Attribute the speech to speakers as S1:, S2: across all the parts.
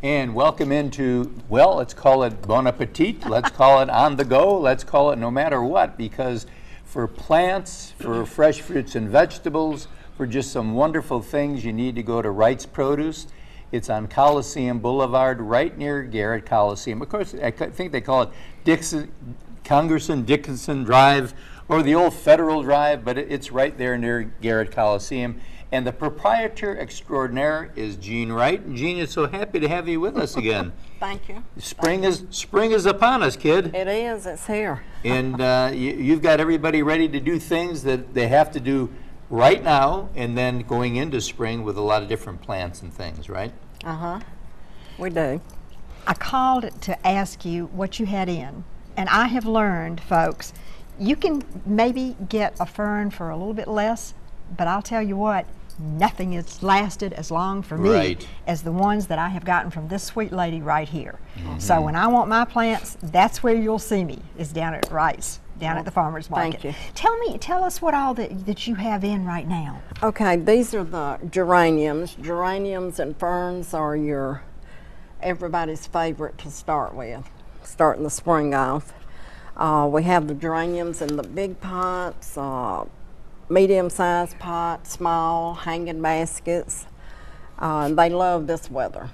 S1: And welcome into, well, let's call it Bon Appetit, let's call it on the go, let's call it no matter what, because for plants, for fresh fruits and vegetables, for just some wonderful things, you need to go to Wright's Produce. It's on Coliseum Boulevard, right near Garrett Coliseum. Of course, I think they call it Congressman Dickinson Drive, or the old Federal Drive, but it's right there near Garrett Coliseum. And the proprietor extraordinaire is Jean Wright. And Jean, is so happy to have you with us again.
S2: Thank you.
S1: Spring is upon us, kid.
S2: It is. It's here.
S1: And you've got everybody ready to do things that they have to do right now, and then going into spring with a lot of different plants and things, right?
S2: Uh-huh. We do.
S3: I called to ask you what you had in. And I have learned, folks, you can maybe get a fern for a little bit less, but I'll tell you what, nothing has lasted as long for me as the ones that I have gotten from this sweet lady right here. Mm-hmm. So when I want my plants, that's where you'll see me, is down at Wright's, down at the farmer's market.
S2: Thank you.
S3: Tell us what all that you have in right now.
S2: Okay, these are the geraniums. Geraniums and ferns are everybody's favorite to start with, starting the spring off. We have the geraniums in the big pots, medium-sized pots, small, hanging baskets. They love this weather.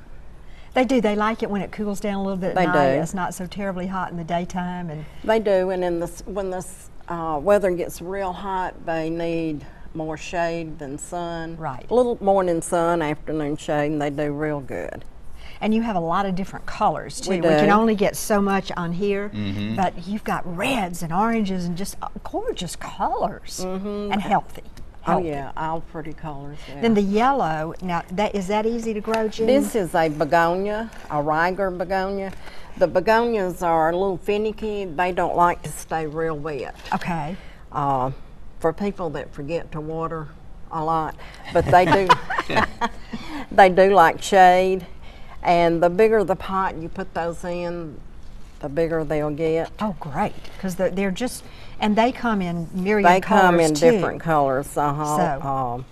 S3: They do. They like it when it cools down a little bit at night.
S2: They do.
S3: It's not so terribly hot in the daytime. And
S2: they do, and when this weather gets real hot, they need more shade than sun.
S3: Right.
S2: A little morning sun, afternoon shade, and they do real good.
S3: And you have a lot of different colors too.
S2: We do.
S3: We can only get so much on here,
S1: mm-hmm.
S3: but you've got reds and oranges and just gorgeous colors,
S2: mm-hmm.
S3: and healthy.
S2: Oh yeah, all pretty colors. Yeah.
S3: Then the yellow, now is that easy to grow, Jean?
S2: This is a begonia, a Riger begonia. The begonias are a little finicky. They don't like to stay real wet.
S3: Okay.
S2: For people that forget to water a lot, but they do. They do like shade. And the bigger the pot you put those in, the bigger they'll get.
S3: Oh, great! Because they're just, and they come in myriad colors too.
S2: They come in different colors.
S3: So,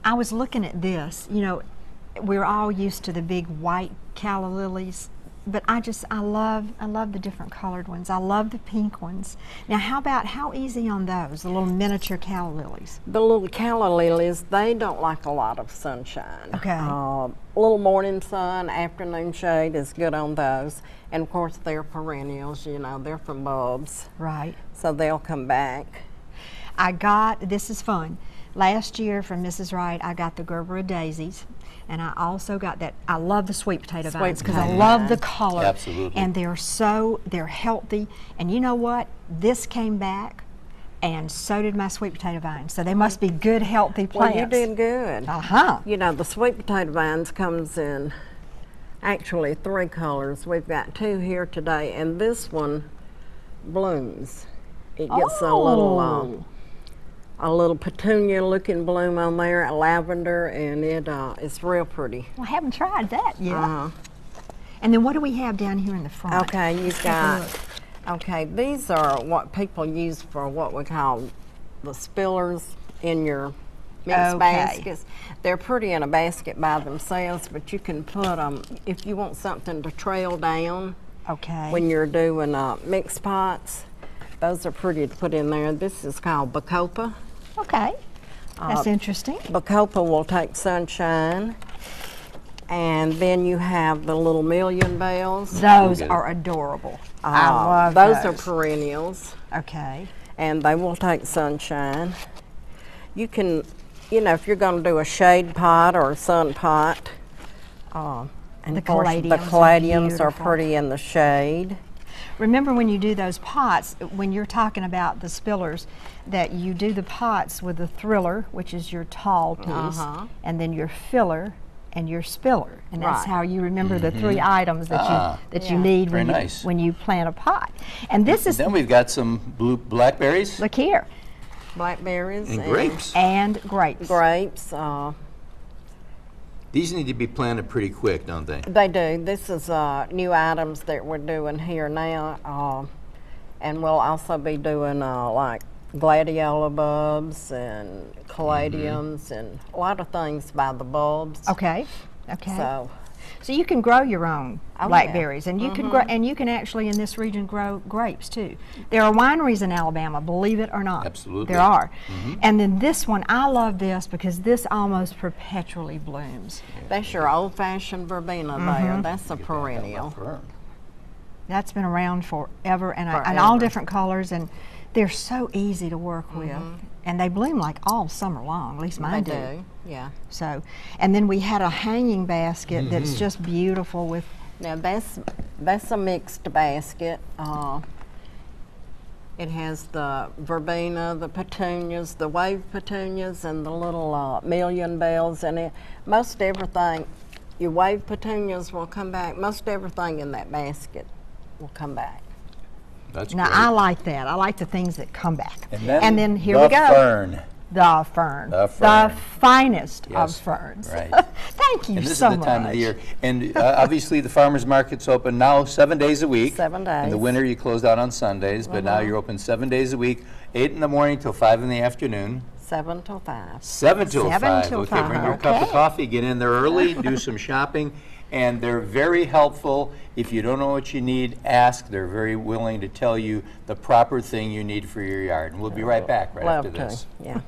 S3: I was looking at this. You know, we're all used to the big white calla lilies, but I love the different colored ones. I love the pink ones. Now, how easy on those? The little miniature calla lilies.
S2: The little calla lilies, they don't like a lot of sunshine.
S3: Okay.
S2: A little morning sun, afternoon shade is good on those. And of course, they're perennials. You know, they're from bulbs.
S3: Right.
S2: So they'll come back.
S3: This is fun. Last year from Mrs. Wright, I got the Gerbera daisies. And I also got that. I love the sweet potato vines because I love the color.
S1: Absolutely.
S3: And they're healthy. And you know what? This came back, and so did my sweet potato vines. So they must be good, healthy plants.
S2: Well, you did good.
S3: Uh-huh.
S2: You know, the sweet potato vines comes in actually 3 colors. We've got 2 here today, and this one blooms. It gets a little petunia-looking bloom on there, a lavender, and it's real pretty.
S3: Well, I haven't tried that yet. And then what do we have down here in the front?
S2: Okay, you've got, these are what people use for what we call the spillers in your mixed baskets. They're pretty in a basket by themselves, but you can put them, if you want something to trail down when you're doing mixed pots, those are pretty to put in there. This is called Bacopa.
S3: Okay, that's interesting.
S2: Bacopa will take sunshine. And then you have the little million bells.
S3: Those are adorable. I love
S2: those. Those are perennials.
S3: Okay.
S2: And they will take sunshine. You can, if you're going to do a shade pot or a sun pot, and
S3: the
S2: of course
S3: caladiums
S2: the caladiums are
S3: beautiful.
S2: Pretty in the shade.
S3: Remember when you do those pots, when you're talking about the spillers, that you do the pots with the thriller, which is your tall piece, and then your filler and your spiller, and that's how you remember the 3 items that you need when you plant a pot. And this is.
S1: Then we've got some blackberries.
S3: Look here.
S2: Blackberries
S1: and grapes.
S3: And grapes.
S2: Grapes.
S1: These need to be planted pretty quick, don't they?
S2: They do. This is new items that we're doing here now, and we'll also be doing like gladiola bulbs and caladiums and a lot of things by the bulbs.
S3: Okay. Okay.
S2: So
S3: So you can grow your own
S2: Oh,
S3: blackberries, and you can grow, and you can actually in this region grow grapes too. There are wineries in Alabama, believe it or not.
S1: Absolutely.
S3: There are. And then this one, I love this because this almost perpetually blooms.
S2: That's your old-fashioned verbena there. That's a perennial.
S3: That's been around forever, and all
S2: Forever.
S3: different colors, and they're so easy to work with. And they bloom like all summer long, at least mine
S2: They
S3: do.
S2: do, yeah.
S3: So, and then we had a hanging basket that's just beautiful with,
S2: Now that's a mixed basket. It has the verbena, the petunias, the wave petunias, and the little million bells in it. Most everything, your wave petunias will come back. Most everything in that basket will come back.
S1: That's
S3: now
S1: great.
S3: I like that. I like the things that come back.
S1: And then
S3: here
S1: the
S3: we go.
S1: fern.
S3: The fern.
S1: The fern.
S3: The finest
S1: Yes,
S3: of ferns.
S1: right.
S3: Thank you
S1: And this
S3: so
S1: is the time
S3: much.
S1: of the year. And obviously the farmer's market's open now 7 days a week.
S2: 7 days.
S1: In the winter you close out on Sundays, but now you're open 7 days a week, 8 in the morning till 5 in the afternoon.
S2: 7 till 5.
S1: 7 till
S3: 7
S1: 5.
S3: till
S1: Okay, bring
S3: 5,
S1: your cup of
S3: okay.
S1: coffee, get in there early, do some shopping, and they're very helpful. If you don't know what you need, ask. They're very willing to tell you the proper thing you need for your yard. And we'll be right back right
S2: Love
S1: after
S2: to,
S1: this.
S2: yeah.